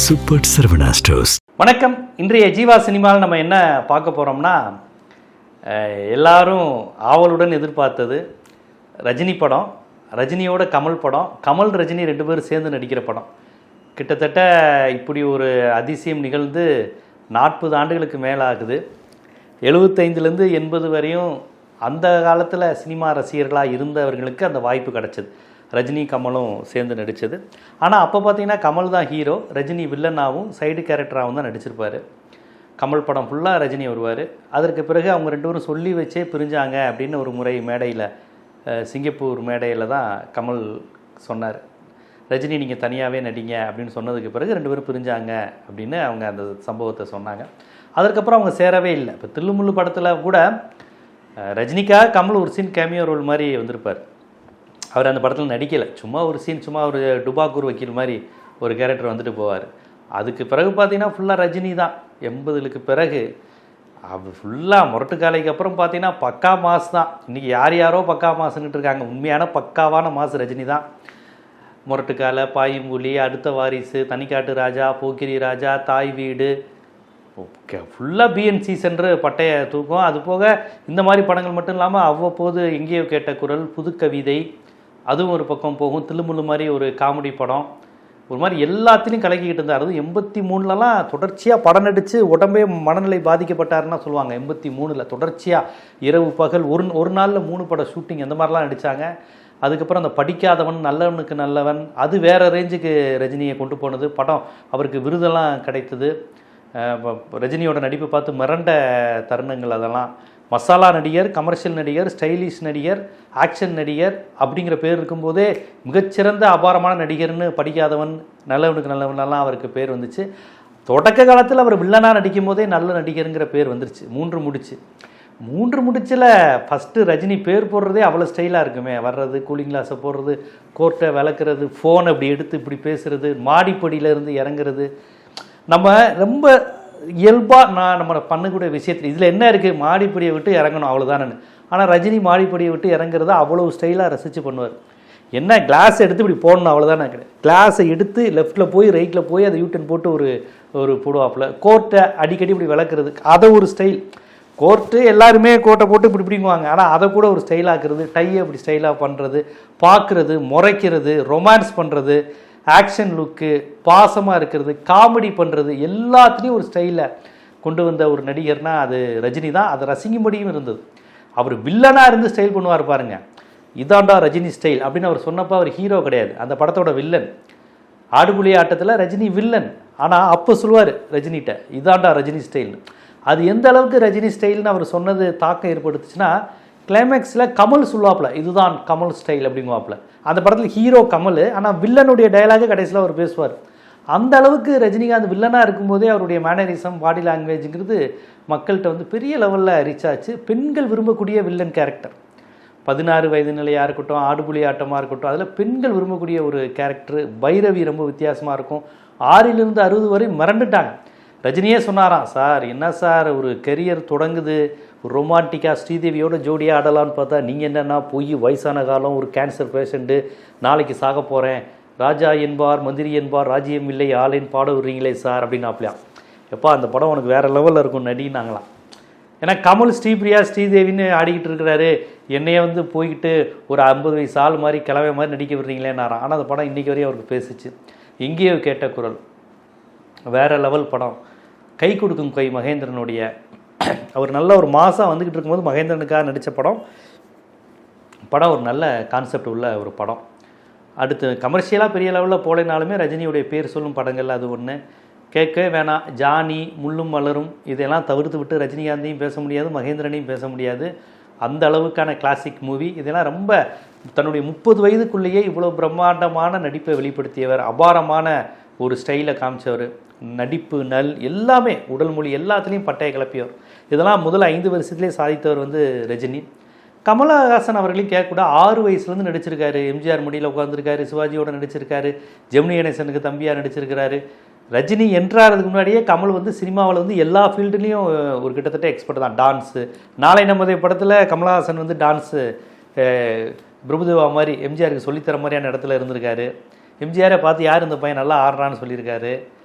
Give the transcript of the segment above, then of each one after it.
Super Saravana stores. வணக்கம். இன்றைய ஜீவா சினிமாவில் நம்ம என்ன பார்க்க போகிறோம்னா, எல்லாரும் ஆவலுடன் எதிர்பார்த்தது ரஜினி படம், ரஜினியோட கமல் படம், கமல் ரஜினி ரெண்டு பேரும் சேர்ந்து நடிக்கிற படம். கிட்டத்தட்ட இப்படி ஒரு அதிசயம் நிகழ்ந்து 40 ஆண்டுகளுக்கு மேலே ஆகுது. 75லேருந்து 80 வரையும் அந்த காலத்தில் சினிமா ரசிகர்களாக இருந்தவர்களுக்கு அந்த வாய்ப்பு கிடச்சிது. ரஜினி கமலும் சேர்ந்து நடித்தது. ஆனால் அப்போ பார்த்தீங்கன்னா கமல் தான் ஹீரோ, ரஜினி வில்லனாகவும் சைடு கேரக்டராகவும் தான் நடிச்சிருப்பார். கமல் படம் ஃபுல்லாக ரஜினி வருவார். அதற்கு பிறகு அவங்க ரெண்டு பேரும் சொல்லி வச்சே பிரிஞ்சாங்க அப்படின்னு ஒரு முறை மேடையில், சிங்கப்பூர் மேடையில் தான் கமல் சொன்னார், ரஜினி நீங்கள் தனியாகவே நடிங்க அப்படின்னு சொன்னதுக்கு பிறகு ரெண்டு பேரும் பிரிஞ்சாங்க அப்படின்னு அவங்க அந்த சம்பவத்தை சொன்னாங்க. அதற்கப்புறம் அவங்க சேரவே இல்லை. இப்போ தில்லுமுள்ளு படத்தில் கூட ரஜினிக்காக கமல் ஒரு சீன் கேமியோ ரோல் மாதிரி வந்திருப்பார். அவர் அந்த படத்தில் நடிக்கலை, சும்மா ஒரு சீன், சும்மா ஒரு டுபாக்கூர் வக்கீல் மாதிரி ஒரு கேரக்டர் வந்துட்டு போவார். அதுக்கு பிறகு பார்த்தீங்கன்னா ஃபுல்லாக ரஜினி தான். 80களுக்கு பிறகு அது ஃபுல்லாக முரட்டு காலைக்கு அப்புறம் பார்த்தீங்கன்னா பக்கா மாஸ் தான். இன்றைக்கி யாரோ பக்கா மாசுன்னுட்டு இருக்காங்க. உண்மையான பக்காவான மாஸ் ரஜினி தான். முரட்டுக்காலை, பாயும்புலி, அடுத்த வாரிசு, தனிக்காட்டு ராஜா, போக்கிரி ராஜா, தாய் வீடு, ஓகே ஃபுல்லாக பிஎன்சி சென்று பட்டைய தூக்கும். அது போக இந்த மாதிரி படங்கள் மட்டும் இல்லாமல் அவ்வப்போது எங்கேயோ கேட்ட குரல், புது கவிதை, அதுவும் ஒரு பக்கம் போகும். தில்லுமுள்ளு மாதிரி ஒரு காமெடி படம், ஒரு மாதிரி எல்லாத்துலேயும் கலக்கிக்கிட்டு இருந்தார். அதுவும் 83லலாம் தொடர்ச்சியாக படம் நடித்து உடம்பே மனநிலை பாதிக்கப்பட்டாருன்னா சொல்லுவாங்க. 83ல் தொடர்ச்சியாக இரவு பகல் ஒரு நாளில் 3 படம் ஷூட்டிங் அந்த மாதிரிலாம் நடித்தாங்க. அதுக்கப்புறம் அந்த படிக்காதவன், நல்லவனுக்கு நல்லவன், அது வேறு ரேஞ்சுக்கு ரஜினியை கொண்டு போனது. படம் அவருக்கு விருதெல்லாம் கிடைத்தது. ரஜினியோட நடிப்பை பார்த்து மிரண்ட தருணங்கள் அதெல்லாம். மசாலா நடிகர், கமர்ஷியல் நடிகர், ஸ்டைலிஷ் நடிகர், ஆக்ஷன் நடிகர் அப்படிங்கிற பேர் இருக்கும்போதே மிகச்சிறந்த அபாரமான நடிகர்னு படிக்காதவன், நல்லவனுக்கு நல்லவனெல்லாம் அவருக்கு பேர் வந்துச்சு. தொடக்க காலத்தில் அவர் வில்லனாக நடிக்கும் போதே நல்ல நடிகருங்கிற பேர் வந்துருச்சு. 3 முடிச்சில் ஃபஸ்ட்டு ரஜினி பேர் போடுறதே அவ்வளோ ஸ்டைலாக இருக்குமே. வர்றது, கூலிங் கிளாஸை போடுறது, கோர்ட்டை விளக்குறது, ஃபோன் அப்படி எடுத்து இப்படி பேசுகிறது, மாடிப்படியிலேருந்து இறங்குறது, நம்ம ரொம்ப இயல்பாக நம்ம பண்ணக்கூடிய விஷயத்தில் இதில் என்ன இருக்குது, மாடிப்படியை விட்டு இறங்கணும் அவ்வளோதானு. ஆனால் ரஜினி மாடிப்படியை விட்டு இறங்குறத அவ்வளோ ஸ்டைலாக ரசித்து பண்ணுவார். என்ன கிளாஸ் எடுத்து இப்படி போடணும் அவ்வளோதானே கிடையாது. கிளாஸை எடுத்து லெஃப்ட்டில் போய் ரைட்டில் போய் அதை யூட்டன் போட்டு ஒரு போடுவாப்பில். கோர்ட்டை அடிக்கடி இப்படி விளக்குறது, அதை ஒரு ஸ்டைல். கோர்ட்டு எல்லாருமே கோட்டை போட்டு இப்படி பிடிங்குவாங்க, ஆனால் அதை கூட ஒரு ஸ்டைலாக்குறது, டையை இப்படி ஸ்டைலாக பண்ணுறது, பார்க்குறது, முறைக்கிறது, ரொமான்ஸ் பண்ணுறது, ஆக்ஷன் லுக்கு, பாசமாக இருக்கிறது, காமெடி பண்ணுறது, எல்லாத்துலேயும் ஒரு ஸ்டைலை கொண்டு வந்த ஒரு நடிகர்னால் அது ரஜினி தான். அது ரசிக்கும்படியும் இருந்தது. அவர் வில்லனாக இருந்து ஸ்டைல் பண்ணுவார் பாருங்க, இதாண்டா ரஜினி ஸ்டைல் அப்படின்னு அவர் சொன்னப்போ அவர் ஹீரோ கிடையாது, அந்த படத்தோட வில்லன். ஆடுபுலி ஆட்டத்தில் ரஜினி வில்லன், ஆனால் அப்போ சொல்லுவார் ரஜினிகிட்ட, இதாண்டா ரஜினி ஸ்டைல்னு. அது எந்த அளவுக்கு ரஜினி ஸ்டைல்னு அவர் சொன்னது தாக்கம் ஏற்படுத்துச்சுன்னா, கிளைமேக்ஸில் கமல் சொல்லுவாப்புல, இதுதான் கமல் ஸ்டைல் அப்படிங்குவாப்புல. அந்த படத்தில் ஹீரோ கமல், ஆனால் வில்லனுடைய டயலாக கடைசியில் அவர் பேசுவார். அந்த அளவுக்கு ரஜினிகாந்த் வில்லனாக இருக்கும்போதே அவருடைய மேனரிசம், பாடி லாங்குவேஜுங்கிறது மக்கள்கிட்ட வந்து பெரிய லெவலில் ரீச் ஆச்சு. பெண்கள் விரும்பக்கூடிய வில்லன் கேரக்டர், 16 வயது நிலையாக இருக்கட்டும், ஆடுபுலி ஆட்டமாக இருக்கட்டும், அதில் பெண்கள் விரும்பக்கூடிய ஒரு கேரக்டர். பைரவி ரொம்ப வித்தியாசமாக இருக்கும். 6லிருந்து 60 வரை மிரண்டுட்டாங்க. ரஜினியே சொன்னாராம், சார் என்ன சார் ஒரு கெரியர் தொடங்குது, ஒரு ரொமான்டிக்காக ஸ்ரீதேவியோட ஜோடியாக ஆடலான்னு பார்த்தா நீங்கள் என்னென்னா போய் வயசான காலம், ஒரு கேன்சர் பேஷண்ட்டு, நாளைக்கு சாக போகிறேன், ராஜா என்பார் மந்திரி என்பார் ராஜ்யம் இல்லை ஆளின் பாட விடுறீங்களே சார் அப்படின்னு ஆப்பலையாம். எப்போ அந்த படம் உனக்கு வேறு லெவலில் இருக்கும் நடினாங்களாம். ஏன்னா கமல் ஸ்ரீபிரியா ஸ்ரீதேவின்னு ஆடிக்கிட்டு இருக்கிறாரு, என்னையே வந்து போய்கிட்டு ஒரு 50 வயசு ஆள் மாதிரி கிளவை மாதிரி நடிக்க விடுறீங்களேன்னாராம். ஆனால் அந்த படம் இன்றைக்கி வரையும் அவருக்கு பேசிச்சு. எங்கேயோ கேட்ட குரல் வேறு லெவல் படம். கை கொடுக்கும் கை மகேந்திரனுடைய, அவர் நல்ல ஒரு மாதம் வந்துக்கிட்டு இருக்கும்போது மகேந்திரனுக்காக நடித்த படம் ஒரு நல்ல கான்செப்ட் உள்ள ஒரு படம். அடுத்து கமர்ஷியலாக பெரிய லெவலில் போலைனாலுமே ரஜினியுடைய பேர் சொல்லும் படங்கள் அது ஒன்று. கேட்கவே வேணாம், ஜானி, முள்ளும் மலரும், இதெல்லாம் தவிர்த்து விட்டு ரஜினிகாந்தையும் பேச முடியாது, மகேந்திரனையும் பேச முடியாது. அந்த அளவுக்கான கிளாசிக் மூவி இதெல்லாம். ரொம்ப தன்னுடைய 30 வயதுக்குள்ளேயே இவ்வளோ பிரம்மாண்டமான நடிப்பை வெளிப்படுத்தியவர், அபாரமான ஒரு ஸ்டைலை காமிச்சவர், நடிப்பு, எல்லாமே, உடல் மொழி எல்லாத்துலேயும் பட்டையை கிளப்பியவர். இதெல்லாம் முதல் 5 வருஷத்துலேயே சாதித்தவர் வந்து ரஜினி. கமலஹாசன் அவர்களையும் கேட்கக்கூட 6 வயசுலேருந்து நடிச்சிருக்காரு. எம்ஜிஆர் முடியில் உட்காந்துருக்காரு, சிவாஜியோட நடிச்சிருக்காரு, ஜெமினி கணேசனுக்கு தம்பியாக நடிச்சிருக்கிறாரு. ரஜினி என்ட்ராகிறதுக்கு முன்னாடியே கமல் வந்து சினிமாவில் வந்து எல்லா ஃபீல்டுலேயும் ஒரு கிட்டத்தட்ட எக்ஸ்பர்ட் தான். டான்ஸு, நாளை நமது படத்தில் கமலஹாசன் வந்து டான்ஸு பிரபுதேவா மாதிரி எம்ஜிஆருக்கு சொல்லித்தர மாதிரியான இடத்துல இருந்திருக்காரு. எம்ஜிஆரை பார்த்து யார் இந்த பையன் நல்லா ஆடுறான்னு சொல்லியிருக்காரு.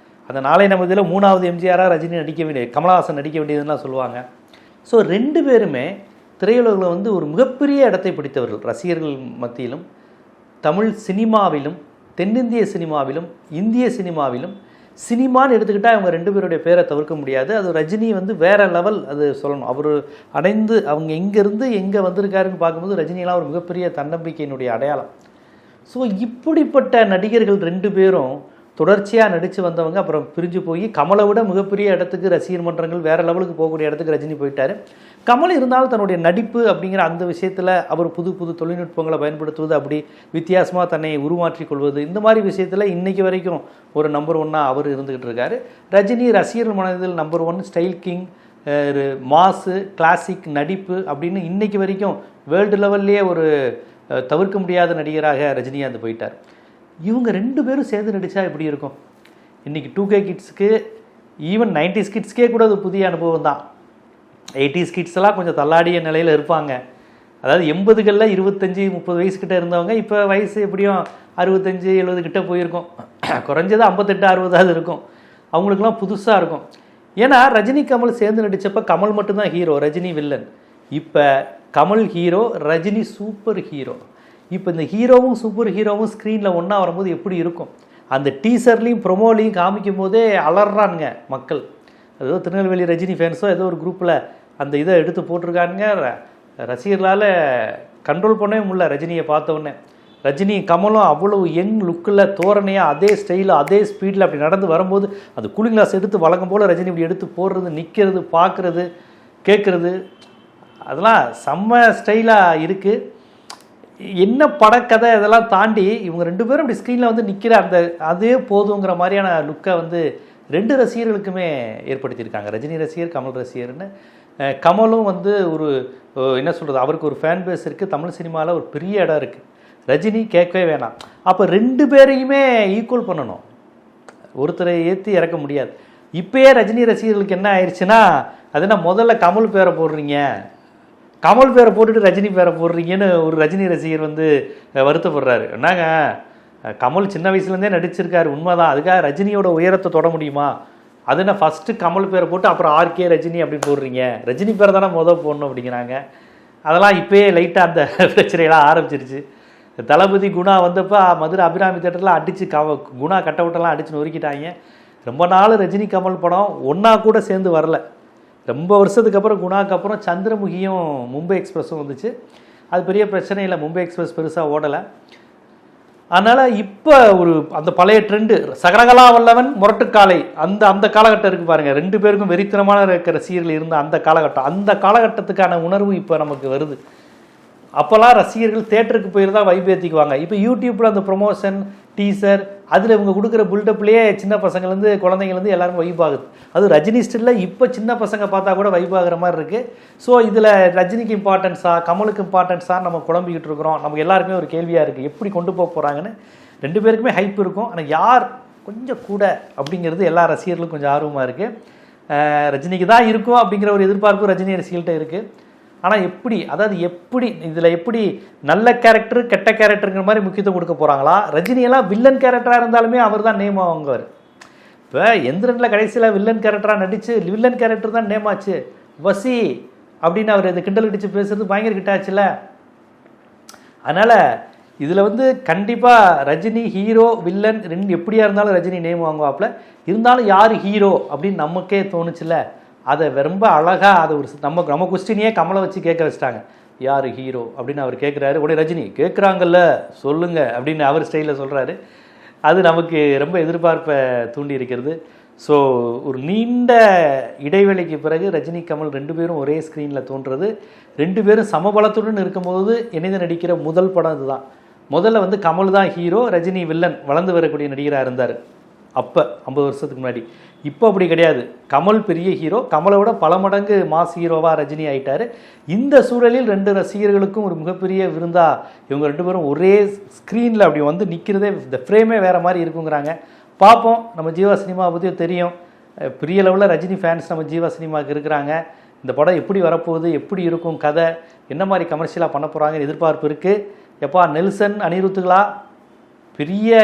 அந்த நாளை நம்ம இதில் 3வது எம்ஜிஆராக ரஜினி நடிக்க வேண்டியது, கமலஹாசன் நடிக்க வேண்டியதுலாம் சொல்லுவாங்க. ஸோ 2 பேருமே திரையுலகில் வந்து ஒரு மிகப்பெரிய இடத்தை பிடித்தவர்கள். ரசிகர்கள் மத்தியிலும், தமிழ் சினிமாவிலும், தென்னிந்திய சினிமாவிலும், இந்திய சினிமாவிலும். சினிமான்னு எடுத்துக்கிட்டால் அவங்க 2 பேருடைய பேரை தவிர்க்க முடியாது. அது ரஜினி வந்து வேறு லெவல், அது சொல்லணும். அவர் அடைந்து அவங்க எங்கேருந்து எங்கே வந்திருக்காருன்னு பார்க்கும்போது ரஜினியெலாம் ஒரு மிகப்பெரிய தன்னம்பிக்கையினுடைய அடையாளம். ஸோ இப்படிப்பட்ட நடிகர்கள் 2 பேரும் தொடர்ச்சியாக நடித்து வந்தவங்க. அப்புறம் பிரிஞ்சு போய் கமலை விட மிகப்பெரிய இடத்துக்கு ரசிகர் மன்றங்கள் வேறு லெவலுக்கு போகக்கூடிய இடத்துக்கு ரஜினி போயிட்டார். கமல் இருந்தாலும் தன்னுடைய நடிப்பு அப்படிங்கிற அந்த விஷயத்தில் அவர் புது புது தொழில்நுட்பங்களை பயன்படுத்துவது, அப்படி வித்தியாசமாக தன்னை உருமாற்றிக் கொள்வது, இந்த மாதிரி விஷயத்தில் இன்றைக்கி வரைக்கும் ஒரு நம்பர் 1 அவர் இருந்துக்கிட்டு இருக்கார். ரஜினி ரசிகர் மனதில் நம்பர் 1, ஸ்டைல் கிங், மாசு, கிளாசிக் நடிப்பு அப்படின்னு இன்றைக்கி வரைக்கும் வேர்ல்டு லெவல்லையே ஒரு தவிர்க்க முடியாத நடிகராக ரஜினிகாந்த் போயிட்டார். இவங்க 2 பேரும் சேர்ந்து நடித்தா எப்படி இருக்கும்? இன்றைக்கி 2K கிட்ஸுக்கு, ஈவன் 90s கிட்ஸ்க்கே கூட அது புதிய அனுபவம் தான். 80s கிட்ஸ்லாம் கொஞ்சம் தள்ளாடிய நிலையில் இருப்பாங்க. அதாவது 80களில் 25-30 வயசுக்கிட்ட இருந்தவங்க இப்போ வயசு எப்படியும் 65-70 கிட்ட போயிருக்கும். குறைஞ்சது 58-60 இருக்கும். அவங்களுக்குலாம் புதுசாக இருக்கும். ஏன்னா ரஜினி கமல் சேர்ந்து நடித்தப்போ கமல் மட்டும்தான் ஹீரோ, ரஜினி வில்லன். இப்போ Kamal hero, Rajini super hero. இப்போ இந்த ஹீரோவும் சூப்பர் ஹீரோவும் ஸ்க்ரீனில் ஒன்றா வரும்போது எப்படி இருக்கும்? அந்த டீசர்லேயும் ப்ரொமோலையும் காமிக்கும் போதே அலறானுங்க மக்கள். ஏதோ திருநெல்வேலி ரஜினி ஃபேன்ஸோ ஏதோ ஒரு குரூப்பில் அந்த இதை எடுத்து போட்டிருக்கானுங்க. ரசிகர்களால் கண்ட்ரோல் பண்ணவே முடியல ரஜினியை பார்த்தோன்னே. ரஜினி கமலும் அவ்வளோ யங் லுக்கில் தோரணையாக அதே ஸ்டைலில் அதே ஸ்பீடில் அப்படி நடந்து வரும்போது அந்த கூலிங் கிளாஸ் எடுத்து வழங்கும் போல் ரஜினி இப்படி எடுத்து போடுறது, நிற்கிறது, பார்க்குறது, கேட்குறது, அதெல்லாம் செம்ம ஸ்டைலாக இருக்குது. என்ன படக்கதை இதெல்லாம் தாண்டி இவங்க 2 பேரும் இப்படி ஸ்க்ரீனில் வந்து நிற்கிற அந்த அதே போதுங்கிற மாதிரியான லுக்கை வந்து 2 ரசிகர்களுக்குமே ஏற்படுத்தியிருக்காங்க. ரஜினி ரசிகர், கமல் ரசிகர்னு. கமலும் வந்து ஒரு என்ன சொல்கிறது, அவருக்கு ஒரு ஃபேன் பேஸ் இருக்குது. தமிழ் சினிமாவில் ஒரு பெரிய இடம் இருக்குது. ரஜினி கேட்கவே வேணாம். அப்போ 2 பேரையுமே ஈக்குவல் பண்ணணும், ஒருத்தரை ஏற்றி இறக்க முடியாது. இப்போயே ரஜினி ரசிகர்களுக்கு என்ன ஆயிடுச்சுன்னா, அது என்ன முதல்ல கமல் பேரை போடுறீங்க, கமல் பேரை போட்டுட்டு ரஜினி பேரை போடுறீங்கன்னு ஒரு ரஜினி ரசிகர் வந்து வருத்தப்படுறாரு. என்னங்க, கமல் சின்ன வயசுலேருந்தே நடிச்சிருக்காரு உண்மைதான், அதுக்காக ரஜினியோட உயரத்தை தொட முடியுமா? அது என்ன ஃபஸ்ட்டு கமல் பேரை போட்டு அப்புறம் ஆர்கே ரஜினி அப்படி போடுறீங்க, ரஜினி பேரை தானே போடணும் அப்படிங்கிறாங்க. அதெல்லாம் இப்போயே லைட்டாக அந்த பிரச்சனையெல்லாம் ஆரம்பிச்சிருச்சு. தளபதி குணா வந்தப்போ மதுரை அபிராமி தேட்டரில் அடித்து குணா கட்டவுட்டெல்லாம் அடித்து நொறுக்கிட்டாங்க. ரொம்ப நாள் ரஜினி கமல் படம் ஒன்றா கூட சேர்ந்து வரல. ரொம்ப வருஷத்துக்கு அப்புறம் குணாக்கு அப்புறம் சந்திரமுகியும் மும்பை எக்ஸ்பிரஸும் வந்துச்சு. அது பெரிய பிரச்சனை இல்லை, மும்பை எக்ஸ்பிரஸ் பெருசாக ஓடலை. அதனால் இப்போ ஒரு அந்த பழைய ட்ரெண்டு சகரகலா வல்லவன் முரட்டுக்காலை அந்த காலகட்டம் இருக்குது பாருங்கள். 2 பேருக்கும் வெறித்தனமான ரசிகர்கள் இருந்த அந்த காலகட்டம், அந்த காலகட்டத்துக்கான உணர்வு இப்போ நமக்கு வருது. அப்போல்லாம் ரசிகர்கள் தேட்டருக்கு போயிட்டு தான் வைப் ஏற்றிக்குவாங்க. இப்போ யூடியூப்பில் அந்த ப்ரொமோஷன், டீசர், அதில் இவங்க கொடுக்குற பில்டப்லேயே சின்ன பசங்கள்லேருந்து குழந்தைங்கலேருந்து எல்லாருமே வைப் ஆகுது. அது ரஜினி ஸ்டில்ல இப்போ சின்ன பசங்க பார்த்தா கூட வைப் ஆகிற மாதிரி இருக்குது. ஸோ இதில் ரஜினிக்கு இம்பார்ட்டன்ஸா கமலுக்கு இம்பார்ட்டன்ஸா நம்ம குழம்பிக்கிட்டு இருக்கிறோம். நமக்கு எல்லாருக்குமே ஒரு கேள்வியாக இருக்குது, எப்படி கொண்டு போக போகிறாங்கன்னு. 2 பேருக்குமே ஹைப் இருக்கும். ஆனால் யார் கொஞ்சம் கூட அப்படிங்கிறது எல்லா ரசிகர்களுக்கும் கொஞ்சம் ஆர்வமாக இருக்குது. ரஜினிக்கு தான் இருக்கும் அப்படிங்கிற ஒரு எதிர்பார்ப்பு ரஜினி ரசிகர்கள்ட்ட இருக்குது. ஆனால் எப்படி, அதாவது எப்படி இதில் எப்படி நல்ல கேரக்டர் கெட்ட கேரக்டருங்கிற மாதிரி முக்கியத்துவம் கொடுக்க போகிறாங்களா? ரஜினியெல்லாம் வில்லன் கேரக்டராக இருந்தாலுமே அவர் தான் நேம் ஆகுவார். இப்போ எந்திரனில் கடைசியில் வில்லன் கேரக்டராக நடித்து வில்லன் கேரக்டர் தான் நேம் ஆச்சு. வசி அப்படின்னு அவர் இது கிண்டல் அடித்து பேசுகிறது பயங்கர கிட்டாச்சுல. அதனால் இதில் வந்து கண்டிப்பாக ரஜினி ஹீரோ வில்லன் 2 எப்படியா இருந்தாலும் ரஜினி நேம் வாங்குவாப்புல. இருந்தாலும் யார் ஹீரோ அப்படின்னு நமக்கே தோணுச்சுல, அதை ரொம்ப அழகாக அதை ஒரு நம்ம கொஸ்டினையே கமலை வச்சு கேட்க வச்சிட்டாங்க. யார் ஹீரோ அப்படின்னு அவர் கேட்குறாரு. உடனே ரஜினி கேட்குறாங்கல்ல சொல்லுங்கள் அப்படின்னு அவர் ஸ்டைலில் சொல்கிறாரு. அது நமக்கு ரொம்ப எதிர்பார்ப்பை தூண்டி இருக்கிறது. ஸோ ஒரு நீண்ட இடைவெளிக்கு பிறகு ரஜினி கமல் 2 பேரும் ஒரே ஸ்க்ரீனில் தோன்றுறது, 2 பேரும் சமபலத்துடன் இருக்கும்போது இணைந்து நடிக்கிற முதல் படம் இதுதான். முதல்ல வந்து கமல் தான் ஹீரோ, ரஜினி வில்லன், வளர்ந்து வரக்கூடிய நடிகராக இருந்தார் அப்போ 50 வருஷத்துக்கு முன்னாடி. இப்போ அப்படி கிடையாது. கமல் பெரிய ஹீரோ, கமலை விட பல மடங்கு மாஸ் ஹீரோவாக ரஜினி ஆகிட்டார். இந்த சூழலில் 2 ரசிகர்களுக்கும் ஒரு மிகப்பெரிய விருந்தாக இவங்க 2 பேரும் ஒரே ஸ்க்ரீனில் அப்படி வந்து நிற்கிறதே, இந்த ஃப்ரேமே வேறு மாதிரி இருக்குங்கிறாங்க. பார்ப்போம். நம்ம ஜீவா சினிமாவை பற்றியும் தெரியும், பெரிய லெவலில் ரஜினி ஃபேன்ஸ் நம்ம ஜீவா சினிமாவுக்கு இருக்கிறாங்க. இந்த படம் எப்படி வரப்போகுது, எப்படி இருக்கும் கதை, என்ன மாதிரி கமர்ஷியலாக பண்ண போகிறாங்கன்னு எதிர்பார்ப்பு இருக்குது. எப்பா நெல்சன் அனிருத்துகளா பெரிய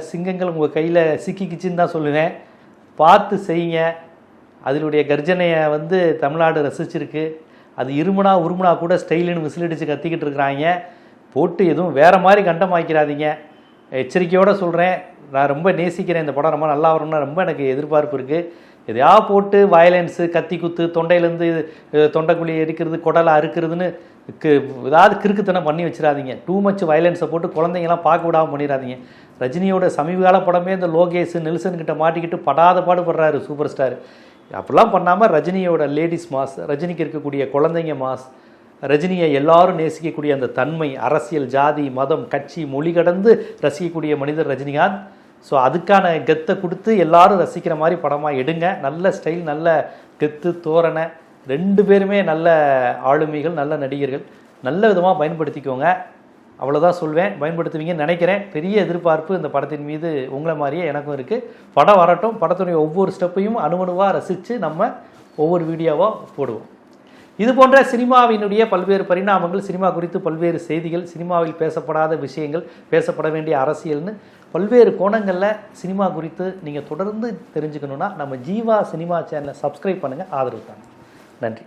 சிங்கங்கள் உங்கள் கையில் சிக்கிக்கிச்சின்னு தான் சொல்லுவேன். பார்த்து செய்யுங்க. அதனுடைய கர்ஜனையை வந்து தமிழ்நாடு ரசிச்சிருக்கு. அது இருமுனா உருமுனா கூட ஸ்டைலுன்னு விசிலடிச்சு கத்திக்கிட்டு இருக்கிறாங்க. போட்டு எதுவும் வேறு மாதிரி கண்டமாக்கிறாதீங்க. எச்சரிக்கையோடு சொல்கிறேன். நான் ரொம்ப நேசிக்கிறேன் இந்த படம், ரொம்ப நல்லா வரும்னா ரொம்ப எனக்கு எதிர்பார்ப்பு இருக்குது. எதையா போட்டு வயலன்ஸு, கத்தி குத்து, தொண்டையிலேருந்து தொண்டைக்குழி எடுக்கிறது, குடலை அறுக்கிறதுன்னு ஏதாவது கிறுக்குத்தனம் பண்ணி வச்சிடாதீங்க. டூ மச் வயலன்ஸை போட்டு குழந்தைங்களாம் பார்க்க விடாமல் பண்ணிடாதீங்க. ரஜினியோட சமீபகால படமே இந்த லோகேஷ் நெல்சன் கிட்ட மாட்டிக்கிட்டு படாத பாடுபடுறாரு சூப்பர் ஸ்டார். அப்படிலாம் பண்ணாமல் ரஜினியோட லேடிஸ் மாஸ், ரஜினிக்கு இருக்கக்கூடிய குழந்தைங்க மாஸ், ரஜினியை எல்லாரும் நேசிக்கக்கூடிய அந்த தன்மை, அரசியல், ஜாதி, மதம், கட்சி, மொழி கடந்து ரசிக்கக்கூடிய மனிதர் ரஜினிகாந்த். ஸோ அதுக்கான கெத்தை கொடுத்து எல்லாரும் ரசிக்கிற மாதிரி படமாக எடுங்க. நல்ல ஸ்டைல், நல்ல கெத்து, தோரணை, ரெண்டு பேருமே நல்ல ஆளுமைகள், நல்ல நடிகர்கள். நல்ல விதமாக பயன்படுத்திக்கோங்க. அவ்வளோதான் சொல்வேன். பயன்படுத்துவீங்கன்னு நினைக்கிறேன். பெரிய எதிர்பார்ப்பு இந்த படத்தின் மீது உங்களை மாதிரியே எனக்கும் இருக்குது. படம் வரட்டும். படத்துடைய ஒவ்வொரு ஸ்டெப்பையும் அணுவணுவாக ரசித்து நம்ம ஒவ்வொரு வீடியோவாக போடுவோம். இது போன்ற சினிமாவினுடைய பல்வேறு பரிணாமங்கள், சினிமா குறித்து பல்வேறு செய்திகள், சினிமாவில் பேசப்படாத விஷயங்கள், பேசப்பட வேண்டிய அரசியல்னு பல்வேறு கோணங்களில் சினிமா குறித்து நீங்கள் தொடர்ந்து தெரிஞ்சுக்கணுன்னா நம்ம ஜீவா சினிமா சேனலை சப்ஸ்கிரைப் பண்ணுங்கள், ஆதரவு தாங்க. நன்றி.